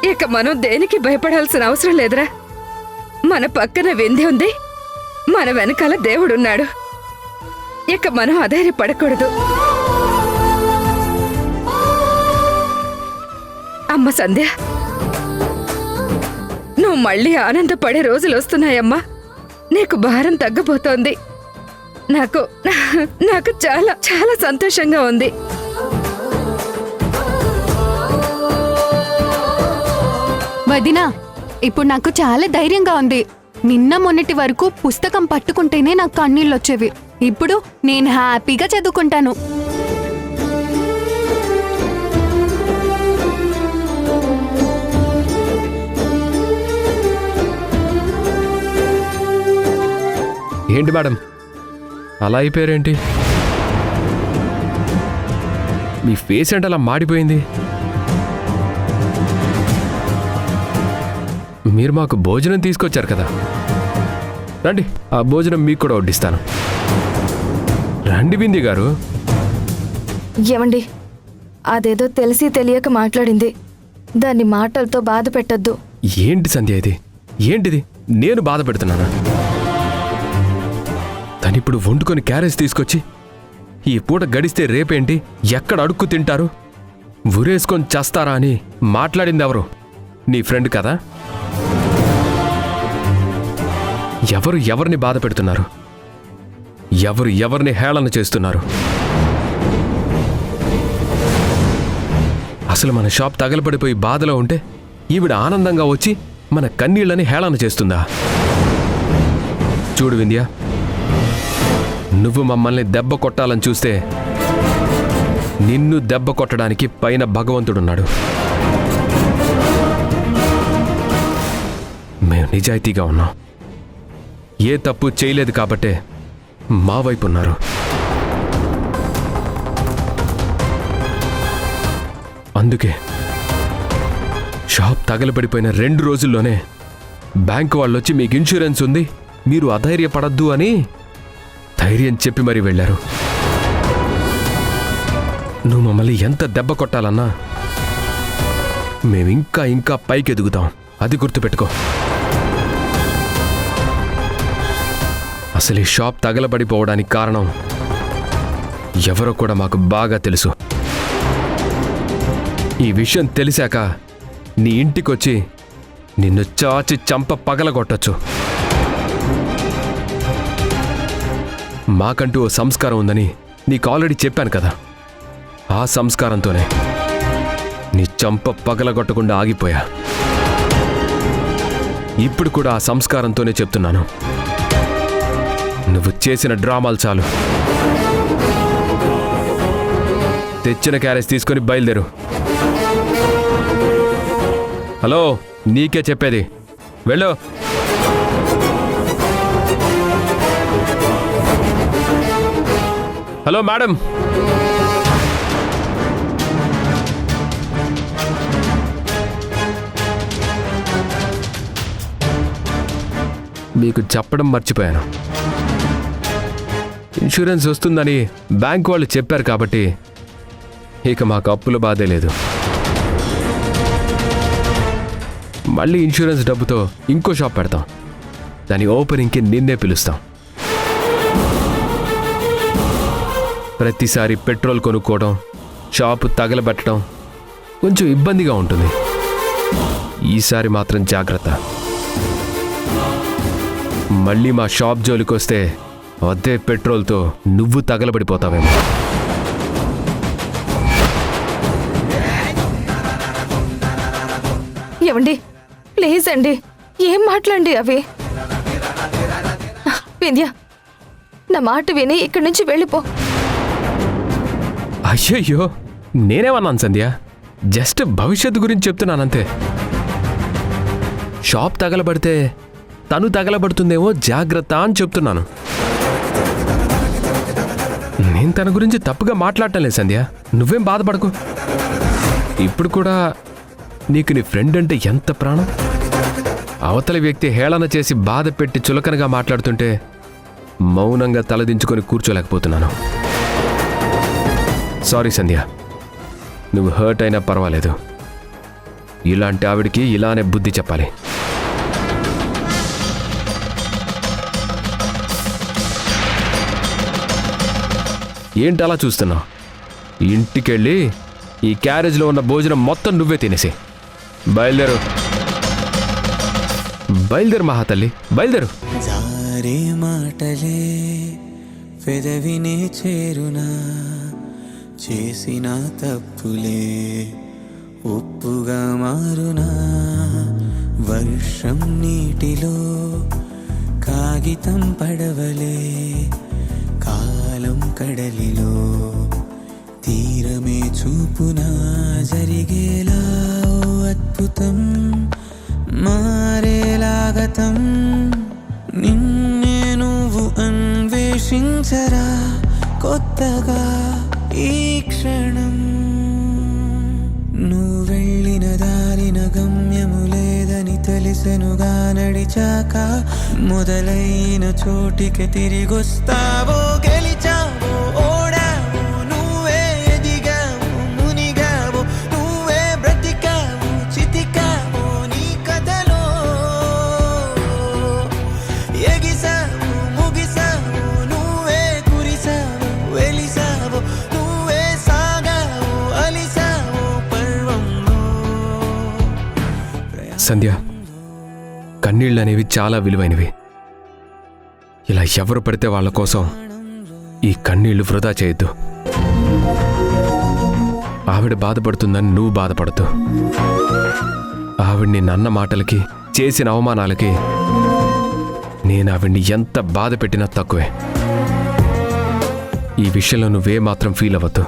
ఇక మనం దేనికి భయపడాల్సిన అవసరం లేదురా. మన పక్కన వింధ్య ఉంది, మన వెనకాల దేవుడున్నాడు. ఇక మనం అధైర్యపడకూడదు. అమ్మ సంధ్య, నువ్వు మళ్ళీ ఆనందపడే రోజులు వస్తున్నాయమ్మా. నీకు భారం తగ్గబోతోంది. నాకు చాలా చాలా సంతోషంగా ఉంది. వదినా, ఇప్పుడు నాకు చాలా ధైర్యంగా ఉంది. నిన్న మొన్నటి వరకు పుస్తకం పట్టుకుంటేనే నాకు కన్నీళ్ళు వచ్చేవి. ఇప్పుడు నేను హ్యాపీగా చదువుకుంటాను. ఏంటి మేడం అలా అయిపోయారేంటి? మీ ఫేస్ అంటే అలా మాడిపోయింది. మీరు మాకు భోజనం తీసుకొచ్చారు కదా, రండి, ఆ భోజనం మీకు కూడా వడ్డిస్తాను. రండి బింది గారు. ఏమండి, అదేదో తెలిసి తెలియక మాట్లాడింది. దాన్ని మాటలతో బాధ పెట్టద్దు. ఏంటి సంధ్య ఇది? ఏంటిది? నేను బాధ పెడుతున్నానా? తనిప్పుడు వండుకొని క్యారేజ్ తీసుకొచ్చి ఈ పూట గడిస్తే రేపేంటి, ఎక్కడ అడుక్కు తింటారు, ఉరేసుకొని చేస్తారా అని మాట్లాడింది ఎవరు? నీ ఫ్రెండ్ కదా? ఎవరు ఎవరిని బాధ పెడుతున్నారు? ఎవరు ఎవరిని హేళన చేస్తున్నారు? అసలు మన షాప్ తగలబడిపోయి బాధలో ఉంటే ఈవిడ ఆనందంగా వచ్చి మన కన్నీళ్ళని హేళన చేస్తుందా? చూడు వింధ్య, నువ్వు మమ్మల్ని దెబ్బ కొట్టాలని చూస్తే నిన్ను దెబ్బ కొట్టడానికి పైన భగవంతుడున్నాడు. మేము నిజాయితీగా ఉన్నాం. ఏ తప్పు చేయలేదు కాబట్టే మా వైపు ఉన్నారు. అందుకే షాప్ తగలబడిపోయిన 2 రోజుల్లోనే బ్యాంకు వాళ్ళు వచ్చి మీకు ఇన్సూరెన్స్ ఉంది, మీరు అధైర్యపడద్దు అని ధైర్యం చెప్పి మరీ వెళ్ళారు. నువ్వు మమ్మల్ని ఎంత దెబ్బ కొట్టాలన్నా మేమింకా ఇంకా పైకి ఎదుగుతాం, అది గుర్తుపెట్టుకో. అసలు ఈ షాప్ తగలబడిపోవడానికి కారణం ఎవరో కూడా మాకు బాగా తెలుసు. ఈ విషయం తెలిసాక నీ ఇంటికొచ్చి నిన్ను చాచి చంప పగలగొట్టచ్చు. మాకంటూ ఓ సంస్కారం ఉందని నీకు ఆల్రెడీ చెప్పాను కదా. ఆ సంస్కారంతోనే నీ చంప పగలగొట్టకుండా ఆగిపోయా. ఇప్పుడు కూడా ఆ సంస్కారంతోనే చెప్తున్నాను. నువ్వు చేసిన డ్రామాలు చాలు. తెచ్చిన క్యారేజ్ తీసుకొని బయలుదేరు. హలో, నీకే చెప్పేది, వెళ్ళు. హలో మేడం, మీకు చెప్పడం మర్చిపోయాను. ఇన్సూరెన్స్ వస్తుందని బ్యాంక్ వాళ్ళు చెప్పారు కాబట్టి ఇక మాకు అప్పుల బాధే లేదు. మళ్ళీ ఇన్సూరెన్స్ డబ్బుతో ఇంకో షాప్ పెడతాం. దాని ఓపెనింగ్కి నిన్నే పిలుస్తాం. ప్రతిసారి పెట్రోల్ కొనుక్కోవడం, షాపు తగలబెట్టడం కొంచెం ఇబ్బందిగా ఉంటుంది. ఈసారి మాత్రం జాగ్రత్త. మళ్ళీ మా షాప్ జోలికి వస్తే అదే పెట్రోల్తో నువ్వు తగలబడిపోతావేమో. ఏమండి, ప్లీజ్ అండి, ఏం మాట్లాడండి అవి. వింధ్య, నా మాట విని ఇక్కడి నుంచి వెళ్ళిపో. అయ్యయ్యో, నేనేమన్నాను సంధ్య? జస్ట్ భవిష్యత్తు గురించి చెప్తున్నానంతే. షాప్ తగలబడితే తను తగలబడుతుందేమో జాగ్రత్త అని చెప్తున్నాను. నేను తన గురించి తప్పుగా మాట్లాడటం లేదు సంధ్య, నువ్వేం బాధపడకు. ఇప్పుడు కూడా నీకు నీ ఫ్రెండ్ అంటే ఎంత ప్రాణం. అవతలి వ్యక్తి హేళన చేసి బాధ పెట్టి చులకనగా మాట్లాడుతుంటే మౌనంగా తలదించుకొని కూర్చోలేకపోతున్నాను. సారీ సంధ్య, నువ్వు హర్ట్ అయినా పర్వాలేదు. ఇలాంటి ఆవిడికి ఇలానే బుద్ధి చెప్పాలి. ఏంటి అలా చూస్తున్నావు? ఇంటికెళ్ళి ఈ క్యారేజ్లో ఉన్న భోజనం మొత్తం నువ్వే తినేసి బయలుదేరు. బయలుదేరు మహాతల్లి, బయలుదేరు. జారే మాటలే పెదవినే చేరునా, చేసిన తప్పులే ఉప్పుగా మారునా, వర్షం నీటిలో కాగితం పడవలే, కాలం కడలిలో తీరమే చూపునా, జరిగేలా ఓ అద్భుతం మారేలాగతం, నిన్నే నువ్వు అన్వేషించరా కొత్తగా ఈ క్షణం. నువ్వు వెళ్ళిన దారిన గమ్యము లేదని తెలిసెనుగా నడిచాక, మొదలైన చోటికి తిరిగొస్తావో, గెలిచావో ఓడావో, నువ్వే ఎదిగావో మునిగావో, నువ్వే బ్రతికావో చితికావో నీ కథలో, ఎగిసావో ముగిసావో, నువ్వే కురిసావో వెలిసావో, నువ్వే సాగావో అలిసావో పర్వంలో. సంధ్య, కన్నీళ్ళు అనేవి చాలా విలువైనవి. ఇలా ఎవరు పడితే వాళ్ళ కోసం ఈ కన్నీళ్లు వృధా చేయొద్దు. ఆవిడ బాధపడుతుందని నువ్వు బాధపడద్దు. ఆవిడ్ని నన్న మాటలకి చేసిన అవమానాలకి నేను ఆవిడ్ని ఎంత బాధ పెట్టినా తక్కువే. ఈ విషయంలో నువ్వే మాత్రం ఫీల్ అవ్వద్దు.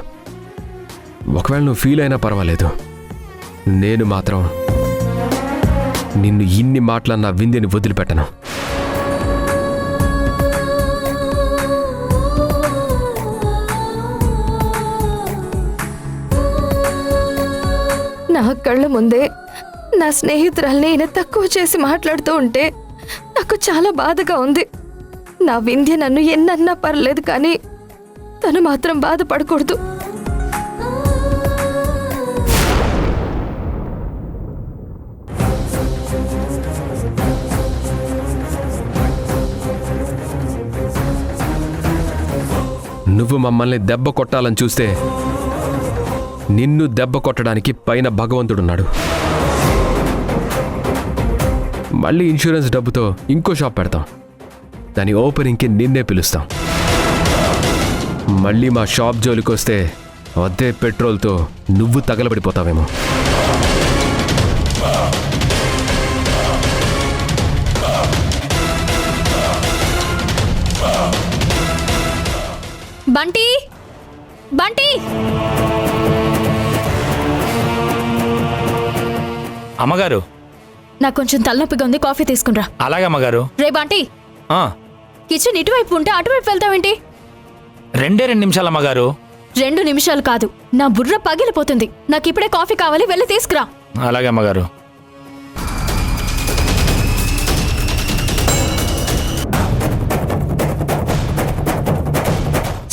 ఒకవేళ నువ్వు ఫీల్ అయినా పర్వాలేదు, నేను మాత్రం నిన్ను ఇన్ని మాటలన్న వింధ్యని వదిలిపెట్టను. నా కళ్ళ ముందే నా స్నేహితురాల్ని ఈయన తక్కువ చేసి మాట్లాడుతూ ఉంటే నాకు చాలా బాధగా ఉంది. నా వింధ్య నన్ను ఎన్నన్నా పర్లేదు, కానీ తను మాత్రం బాధపడకూడదు. నువ్వు మమ్మల్ని దెబ్బ కొట్టాలని చూస్తే నిన్ను దెబ్బ కొట్టడానికి పైన భగవంతుడున్నాడు. మళ్ళీ ఇన్సూరెన్స్ డబ్బుతో ఇంకో షాప్ పెడతాం. దాని ఓపెనింగ్కి నిన్నే పిలుస్తాం. మళ్ళీ మా షాప్ జోలికి వస్తే అదే పెట్రోల్తో నువ్వు తగలబడిపోతావేమో. బంటి, బంటి, అమ్మగారు, నాకు కొంచెం తలనొప్పిగా ఉంది, కాఫీ తీసుకునిరా. అలాగే అమ్మగారు. రే బంటి, ఆ, కిచెన్ ఇటువైపు ఉంటే అటువైపు వెళ్తావేంటి? 2 నిమిషాలు అమ్మగారు. 2 నిమిషాలు కాదు, నా బుర్ర పగిలిపోతుంది. నాకు ఇప్పుడే కాఫీ కావాలి, వెళ్ళి తీసుకురా. అలాగే అమ్మగారు.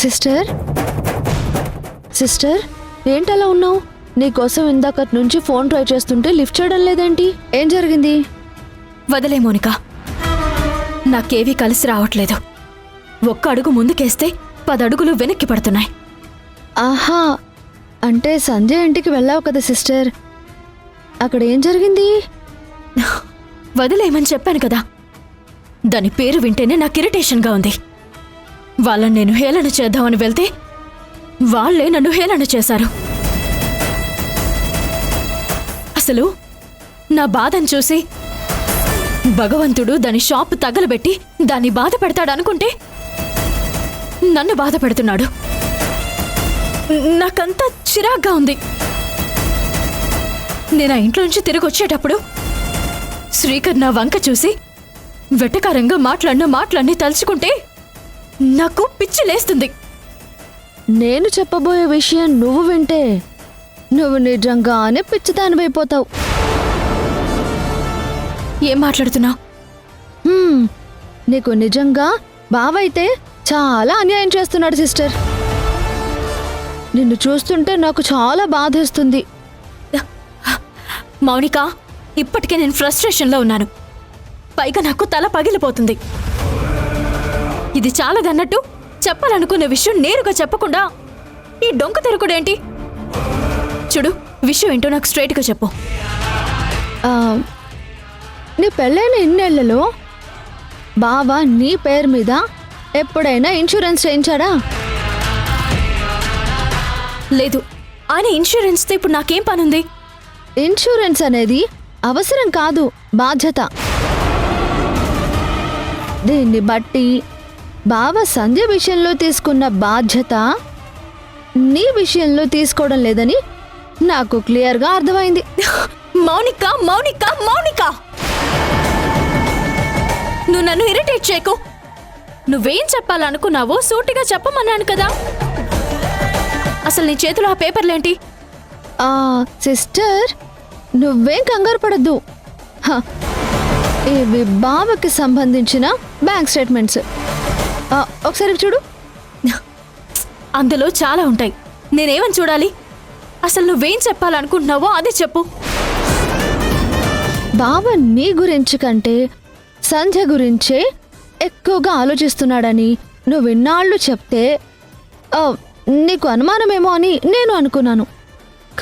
సిస్టర్, సిస్టర్, ఏంటలా ఉన్నావు? నీకోసం ఇందాకటి నుంచి ఫోన్ ట్రై చేస్తుంటే లిఫ్ట్ చేయడం లేదేంటి? ఏం జరిగింది? వదిలే మోనిక, నాకేవీ కలిసి రావట్లేదు. ఒక్క అడుగు ముందుకేస్తే 10 అడుగులు వెనక్కి పడుతున్నాయి. ఆహా, అంటే సంజయ్ ఇంటికి వెళ్ళావు కదా సిస్టర్, అక్కడ ఏం జరిగింది? వదిలేయమని చెప్పాను కదా. దాని పేరు వింటేనే నాకు ఇరిటేషన్గా ఉంది. వాళ్ళని నేను హేళన చేద్దామని వెళ్తే వాళ్ళే నన్ను హేళన చేశారు. అసలు నా బాధను చూసి భగవంతుడు దాని షాప్ తగలబెట్టి దాన్ని బాధ పెడతాడనుకుంటే నన్ను బాధ పెడుతున్నాడు. నాకంతా చిరాగ్గా ఉంది. నేను ఆ ఇంట్లో నుంచి తిరిగి వచ్చేటప్పుడు శ్రీకర్ నా వంక చూసి వెటకారంగా మాట్లాడిన మాటలన్నీ తలుచుకుంటే నాకు పిచ్చి లేస్తుంది. నేను చెప్పబోయే విషయం నువ్వు వింటే నువ్వు నిజంగానే పిచ్చిదానివైపోతావు. ఏం మాట్లాడుతున్నావు? నీకు నిజంగా బావైతే చాలా అన్యాయం చేస్తున్నాడు సిస్టర్. నిన్ను చూస్తుంటే నాకు చాలా బాధేస్తుంది. మౌనిక, ఇప్పటికే నేను ఫ్రస్ట్రేషన్లో ఉన్నాను. పైగా నాకు తల పగిలిపోతుంది. ఇది చాలదన్నట్టు చెప్పాలనుకున్న విషయం నేరుగా చెప్పకుండా ఈ డొంక తెరుకుడేంటి? చూడు, విషయం ఏంటో నాకు స్ట్రైట్గా చెప్పు. ఆ, నీ పెళ్ళైన ఇన్నేళ్లలో బావ నీ పేరు మీద ఎప్పుడైనా ఇన్సూరెన్స్ చేయించాడా? లేదు. ఆయన ఇన్సూరెన్స్తో ఇప్పుడు నాకేం పనుంది? ఇన్సూరెన్స్ అనేది అవసరం కాదు, బాధ్యత. దీన్ని బట్టి బావ సంధ్య విషయంలో తీసుకున్న బాధ్యత నీ విషయంలో తీసుకోవడం లేదని నాకు క్లియర్గా అర్థమైంది. మౌనిక, మౌనిక, మౌనిక, నువ్వు నన్ను ఇరిటేట్ చేయకు. నువ్వేం చెప్పాలనుకున్నావో సూటిగా చెప్పమన్నాను కదా. అసలు నీ చేతిలో ఆ పేపర్లేంటి? సిస్టర్, నువ్వేం కంగారు పడద్దు. ఇవి బావకి సంబంధించిన బ్యాంక్ స్టేట్మెంట్స్. ఒకసారి చూడు. అందులో చాలా ఉంటాయి. నేనేమని చూడాలి? అసలు నువ్వేం చెప్పాలనుకుంటున్నావో అది చెప్పు. బావ నీ గురించి కంటే సంధ్య గురించే ఎక్కువగా ఆలోచిస్తున్నాడని నువ్వు ఇన్నాళ్ళు చెప్తే నీకు అనుమానమేమో అని నేను అనుకున్నాను.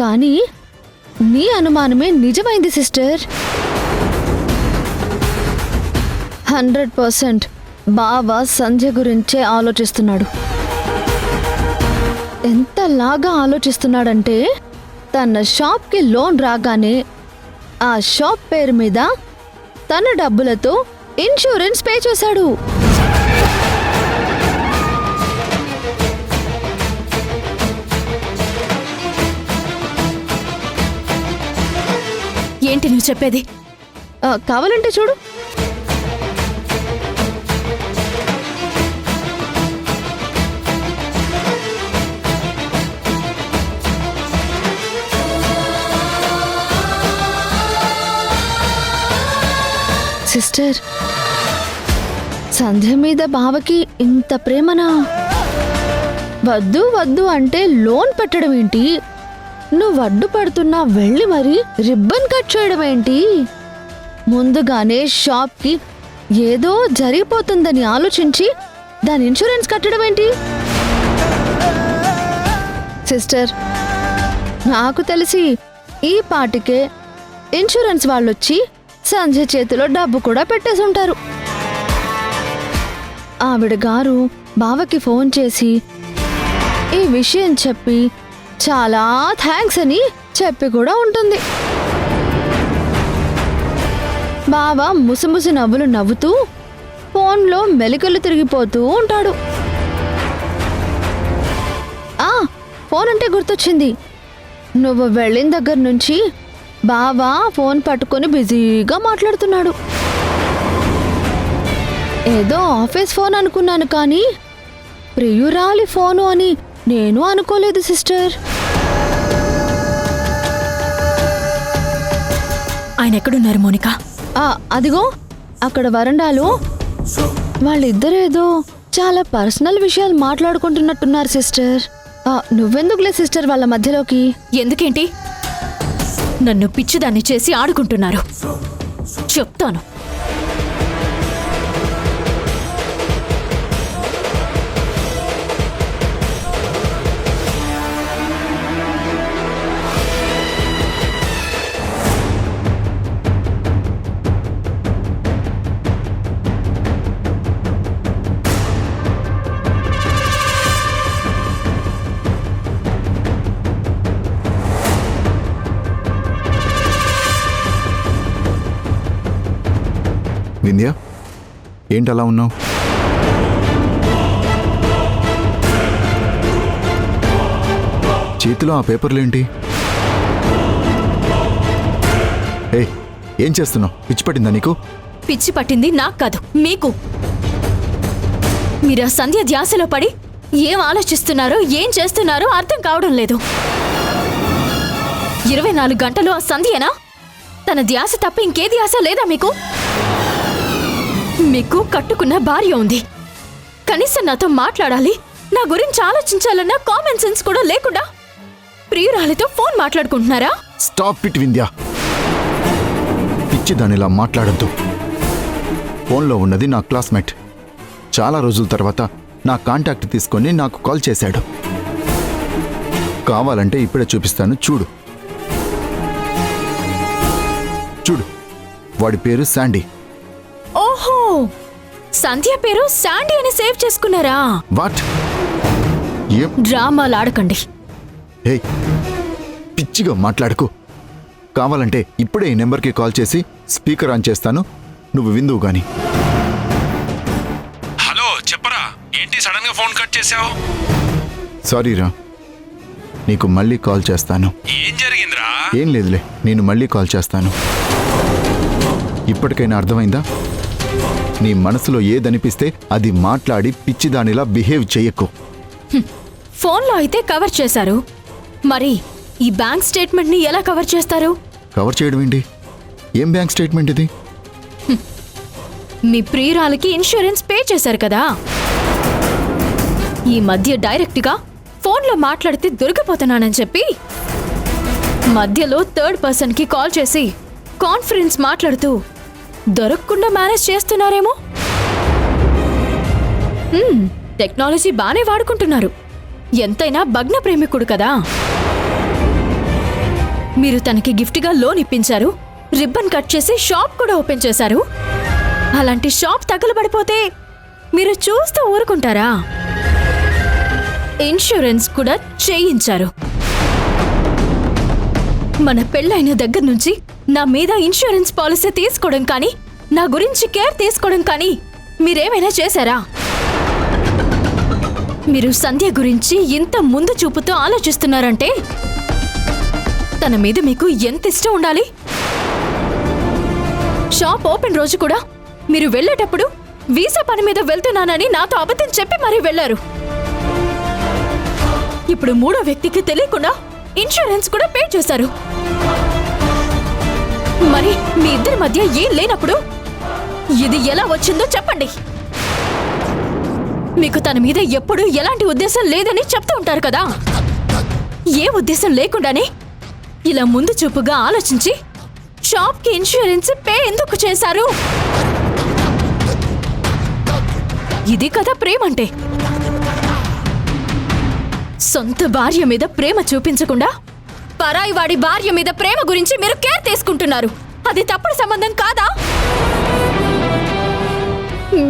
కానీ నీ అనుమానమే నిజమైంది సిస్టర్. 100% బావ సంధ్య గురించే ఆలోచిస్తున్నాడు. ఎంతలాగా ఆలోచిస్తున్నాడంటే తన షాప్కి లోన్ రాగానే ఆ షాప్ పేరు మీద తన డబ్బులతో ఇన్సూరెన్స్ పే చేశాడు. ఏంటి నువ్వు చెప్పేది? కావాలంటే చూడు. సిస్టర్, సంధ్య మీద బావకి ఇంత ప్రేమనా? వద్దు వద్దు అంటే లోన్ పెట్టడం ఏంటి? నువ్వు అడ్డు పడుతున్నా వెళ్ళి మరి రిబ్బన్ కట్ చేయడం ఏంటి? ముందుగానే షాప్కి ఏదో జరిగిపోతుందని ఆలోచించి దాని ఇన్సూరెన్స్ కట్టడం ఏంటి? సిస్టర్, నాకు తెలిసి ఈ పాటికే ఇన్సూరెన్స్ వాళ్ళొచ్చి సంధ్య చేతిలో డబ్బు కూడా పెట్టేసి ఉంటారు. ఆవిడ గారు బావకి ఫోన్ చేసి ఈ విషయం చెప్పి చాలా థ్యాంక్స్ అని చెప్పి కూడా ఉంటుంది. బావ ముసిముసి నవ్వులు నవ్వుతూ ఫోన్లో మెలికలు తిరిగిపోతూ ఉంటాడు. ఫోన్ అంటే గుర్తొచ్చింది. నువ్వు వెళ్ళిన దగ్గర నుంచి బావ ఫోన్ పట్టుకొని బిజీగా మాట్లాడుతున్నాడు. ఏదో ఆఫీస్ ఫోన్ అనుకున్నాను కానీ ప్రియురాలి ఫోను అని నేను అనుకోలేదు సిస్టర్. ఆయన ఎక్కడున్నారు మౌనిక? అదిగో అక్కడ వరండాలో వాళ్ళిద్దరేదో చాలా పర్సనల్ విషయాలు మాట్లాడుకుంటున్నట్టున్నారు సిస్టర్. నువ్వెందుకులే సిస్టర్ వాళ్ళ మధ్యలోకి? ఎందుకేంటి? నన్ను పిచ్చిదాన్ని చేసి ఆడుకుంటున్నారు. చెప్తాను. వింధ్య, ఏంటి అలా ఉన్నావు? చేతిలో ఆ పేపర్లేంటి? ఏం చేస్తున్నావు? పిచ్చి పట్టిందా నీకు? పిచ్చి పట్టింది నాకు కాదు, మీకు. మీరు ఆ సంధ్య ధ్యాసలో పడి ఏం ఆలోచిస్తున్నారో ఏం చేస్తున్నారో అర్థం కావడం లేదు. 24 గంటలు ఆ సంధ్యేనా? తన ధ్యాస తప్ప ఇంకే ధ్యాస లేదా మీకు? మీకు కట్టుకున్న భార్య ఉంది. కనీసం నాతో మాట్లాడాలి, నా గురించి ఆలోచించాలన్న కామన్ సెన్స్ కూడా లేకుండా ప్రియురాలితో ఫోన్ మాట్లాడుకుంటున్నారా? Stop it Vindhya. పిచ్చి దానిలా మాట్లాడద్దు. ఫోన్లో ఉన్నది నా క్లాస్మేట్. చాలా రోజుల తర్వాత నా కాంటాక్ట్ తీసుకొని నాకు కాల్ చేశాడు. కావాలంటే ఇప్పుడే చూపిస్తాను, చూడు. చూడు, వాడి పేరు శాండీ. ఓహో, సంధ్య పేరు శాండీ అని సేవ్ చేసుకున్నారా? వాట్? ఏం డ్రామాలు ఆడకండి. హే, పిచ్చిగా మాట్లాడుకో. కావాలంటే ఇప్పుడే ఈ నెంబర్కి కాల్ చేసి స్పీకర్ ఆన్ చేస్తాను, నువ్వు విందువు గాని. హలో, చెప్పరా, ఏంటి సడన్ గా ఫోన్ కట్ చేసావు? సారీరా, నీకు మళ్ళీ కాల్ చేస్తాను. ఏం జరిగిందిరా? ఏం లేదులే, నేను మళ్ళీ కాల్ చేస్తాను. ఇప్పటికైనా అర్థమైందా? నీ మనసులో ఏదనిపిస్తే అది మాట్లాడి పిచ్చిదానిలా బిహేవ్ చెయ్యకు. ఫోన్లో అయితే కవర్ చేశారు, మరి ఈ బ్యాంక్ స్టేట్మెంట్ ని ఎలా కవర్ చేస్తారు? కవర్ చేయడం ఏంటి? ఏం బ్యాంక్ స్టేట్మెంట్ ఇది? మీ ప్రియురాలకి ఇన్సూరెన్స్ పే చేశారు కదా, ఈ మధ్య డైరెక్ట్ గా ఫోన్లో మాట్లాడితే దొరికిపోతున్నానని చెప్పి మధ్యలో థర్డ్ పర్సన్ కి కాల్ చేసి కాన్ఫరెన్స్ మాట్లాడుతూ దొరకకుండా మేనేజ్ చేస్తున్నారేమో. టెక్నాలజీ బానే వాడుకుంటున్నారు. ఎంతైనా భగ్న ప్రేమికుడు కదా. మీరు తనకి గిఫ్ట్గా లోన్ ఇప్పించారు, రిబ్బన్ కట్ చేసి షాప్ కూడా ఓపెన్ చేశారు. అలాంటి షాప్ తగలబడిపోతే మీరు చూస్తూ ఊరుకుంటారా? ఇన్సూరెన్స్ కూడా చేయించారు. మన పెళ్ళైన దగ్గర నుంచి నా మీద ఇన్సూరెన్స్ పాలసీ తీసుకోవడం కానీ, నా గురించి కేర్ తీసుకోవడం కానీ మీరేమైనా చేశారా? మీరు సంధ్య గురించి ఇంత ముందు చూపుతో ఆలోచిస్తున్నారంటే తన మీద మీకు ఎంత ఇష్టం ఉండాలి? షాప్ ఓపెన్ రోజు కూడా మీరు వెళ్ళేటప్పుడు వీసా పని మీద వెళ్తున్నానని నాతో అబద్ధం చెప్పి మరీ వెళ్లారు. ఇప్పుడు మూడో వ్యక్తికి తెలియకుండా ఇన్సూరెన్స్ కూడా పే చేశారు. మరి మీ ఇద్దరి మధ్య ఏం లేనప్పుడు ఇది ఎలా వచ్చిందో చెప్పండి. మీకు తన మీద ఎప్పుడూ ఎలాంటి ఉద్దేశం లేదని చెప్తూ ఉంటారు కదా. ఏ ఉద్దేశం లేకుండానే ఇలా ముందు చూపుగా ఆలోచించి షాప్కి ఇన్సూరెన్స్ పే ఎందుకు చేశారు? ఇది కదా ప్రేమంటే. సొంత భార్య మీద ప్రేమ చూపించకుండా పరాయి వాడి భార్య మీద ప్రేమ గురించి మీరు కేర్ తీసుకుంటున్నారు. అది తప్పుడు సంబంధం కాదా?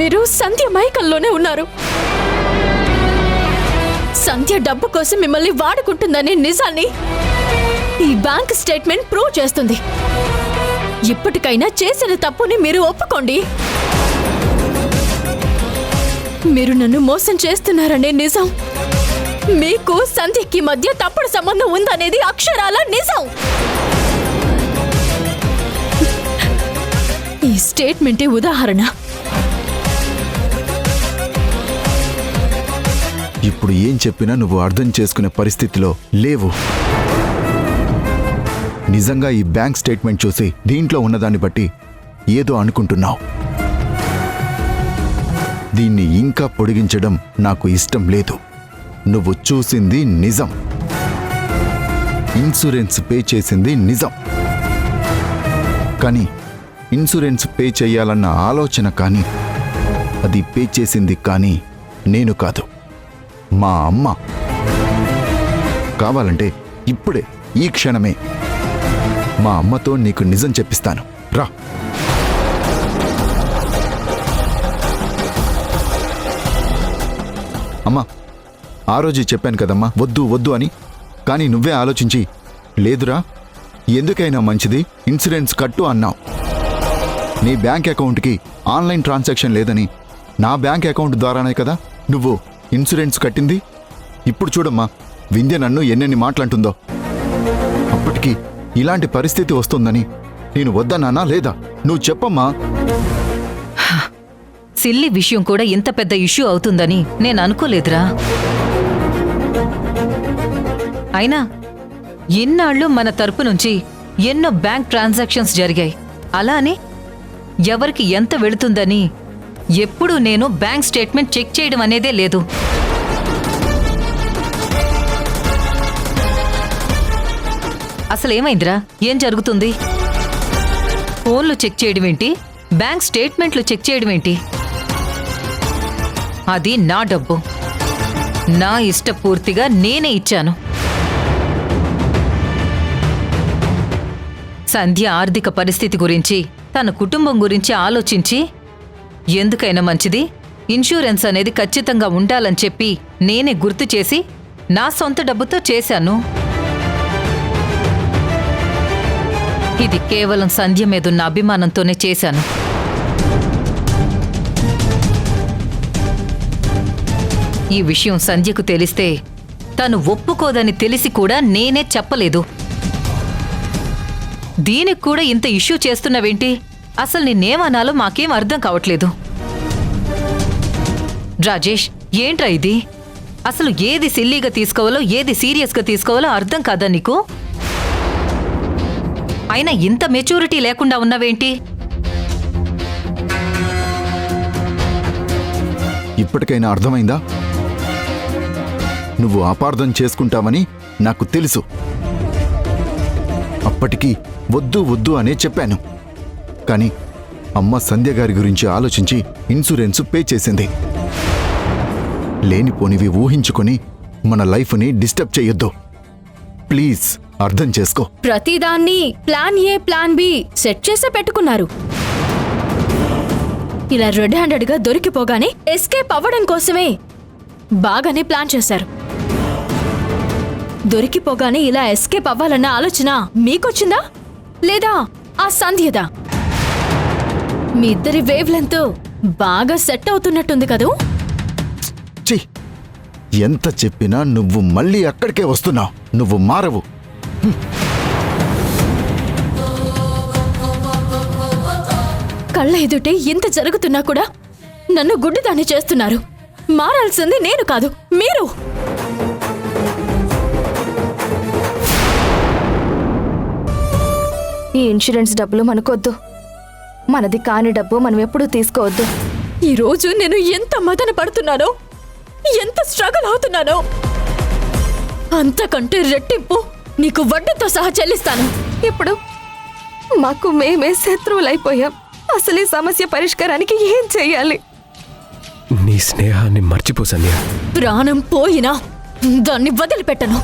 మీరు సంధ్య మైకల్లోనే ఉన్నారు. సంధ్య డబ్బు కోసం మిమ్మల్ని వాడుకుంటుందనే నిజాన్ని ఈ బ్యాంక్ స్టేట్మెంట్ ప్రూవ్ చేస్తుంది. ఇప్పటికైనా చేసిన తప్పుని మీరు ఒప్పుకోండి. మీరు నన్ను మోసం చేస్తున్నారనే నిజం, మీకు సంధ్యకి మధ్య తప్పుడు సంబంధం ఉందనేది అక్షరాల నిజం. ఈ స్టేట్మెంటే ఉదాహరణ. ఇప్పుడు ఏం చెప్పినా నువ్వు అర్థం చేసుకునే పరిస్థితిలో లేవు. నిజంగా ఈ బ్యాంక్ స్టేట్మెంట్ చూసి దీంట్లో ఉన్నదాన్ని బట్టి ఏదో అనుకుంటున్నావు. దీన్ని ఇంకా పొడిగించడం నాకు ఇష్టం లేదు. నువ్వు చూసింది నిజం, ఇన్సూరెన్స్ పే చేసింది నిజం. కానీ ఇన్సూరెన్స్ పే చేయాలన్న ఆలోచన కానీ, అది పే చేసింది కానీ నేను కాదు, మా అమ్మ. కావాలంటే ఇప్పుడే ఈ క్షణమే మా అమ్మతో నీకు నిజం చెప్పిస్తాను. రా. అమ్మా, ఆ రోజు చెప్పాను కదమ్మా వద్దు వద్దు అని. కానీ నువ్వే ఆలోచించి లేదురా, ఎందుకైనా మంచిది ఇన్సూరెన్స్ కట్టు అన్నావు. నీ బ్యాంక్ అకౌంట్కి ఆన్లైన్ ట్రాన్సాక్షన్ లేదని నా బ్యాంక్ అకౌంట్ ద్వారానే కదా నువ్వు ఇన్సూరెన్స్ కట్టింది. ఇప్పుడు చూడమ్మా, వింధ్య నన్ను ఎన్నెన్ని మాట్లాడుతుందో. అప్పటికి ఇలాంటి పరిస్థితి వస్తుందని నేను వద్దన్నానా లేదా? నువ్వు చెప్పమ్మా. సిల్లి విషయం కూడా ఇంత పెద్ద ఇష్యూ అవుతుందని నేను అనుకోలేదురా. అయినా ఇన్నాళ్ళు మన తరపు నుంచి ఎన్నో బ్యాంక్ ట్రాన్సాక్షన్స్ జరిగాయి. అలానే ఎవరికి ఎంత వెళుతుందని ఎప్పుడూ నేను బ్యాంక్ స్టేట్మెంట్ చెక్ చేయడం అనేదే లేదు. అసలేమైందిరా? ఏం జరుగుతుంది? ఫోన్లు చెక్ చేయడం ఏంటి, బ్యాంక్ స్టేట్మెంట్లు చెక్ చేయడం ఏంటి? అది నా డబ్బు, నా ఇష్టపూర్తిగా నేనే ఇచ్చాను. సంధ్య ఆర్థిక పరిస్థితి గురించి, తన కుటుంబం గురించి ఆలోచించి ఎందుకైనా మంచిది ఇన్సూరెన్స్ అనేది ఖచ్చితంగా ఉండాలని చెప్పి నేనే గుర్తు చేసి నా సొంత డబ్బుతో చేశాను. ఇది కేవలం సంధ్య మీదున్న అభిమానంతోనే చేశాను. ఈ విషయం సంధ్యకు తెలిస్తే తను ఒప్పుకోదని తెలిసి కూడా నేనే చెప్పలేదు. దీనికి కూడా ఇంత ఇష్యూ చేస్తున్నావేంటి? అసలు నిన్నేమనాలో మాకేం అర్థం కావట్లేదు. రాజేష్, ఏంట్రా ఇది? అసలు ఏది సిల్లీగా తీసుకోవాలో ఏది సీరియస్గా తీసుకోవాలో అర్థం కాదా నీకు? అయినా ఇంత మెచ్యూరిటీ లేకుండా ఉన్నావేంటి? ఇప్పటికైనా అర్థమైందా? నువ్వు అపార్థం చేసుకుంటావని నాకు తెలుసు. అప్పటికి వద్దు వద్దు అనే చెప్పాను. కానీ అమ్మ సంధ్య గారి గురించి ఆలోచించి ఇన్సూరెన్స్ పే చేసింది. లేనిపోనివి ఊహించుకొని మన లైఫ్ని డిస్టర్బ్ చేయొద్దు. ప్లీజ్ అర్థం చేసుకో. ప్రతిదాన్ని plan A plan B set చేసే పెట్టుకున్నారు. ఇలా రెడ్ హ్యాండెడ్ గా దొరికిపోగానే ఎస్కేప్ అవ్వడం కోసమే బాగానే ప్లాన్ చేశారు. దొరికిపోగానే ఇలా ఎస్కేప్ అవ్వాలన్న ఆలోచన మీకొచ్చిందా లేదా ఆ సంధ్యదా? మీ ఇద్దరి వేవ్ లెంత్ బాగా సెట్ అవుతున్నట్టుంది కదూ. ఛీ, ఎంత చెప్పినా నువ్వు మళ్ళీ అక్కడికే వస్తున్నావు. నువ్వు మారవు. కళ్ళ ఎదుటే ఇంత జరుగుతున్నా కూడా నన్ను గుడ్డిదాన్ని చేస్తున్నారు. మారాల్సింది నేను కాదు, మీరు. ఈ ఇన్సూరెన్స్ డబ్బులు మనకొద్దు. మనది కాని డబ్బు మనం ఎప్పుడూ తీసుకోవద్దు. ఈ రోజు నేను ఎంత మదన పడుతున్నానో, ఎంత స్ట్రగుల్ అవుతున్నానో అంతకంటే రెట్టింపు నీకు వడ్డీతో సహా చెల్లిస్తాను. ఇప్పుడు మాకు మేమే శత్రువులైపోయాం. అసలు ఈ సమస్య పరిష్కారానికి ఏం చెయ్యాలి? నీ స్నేహాన్ని మర్చిపో సంధ్య. ప్రాణం పోయినా దాన్ని వదిలిపెట్టను.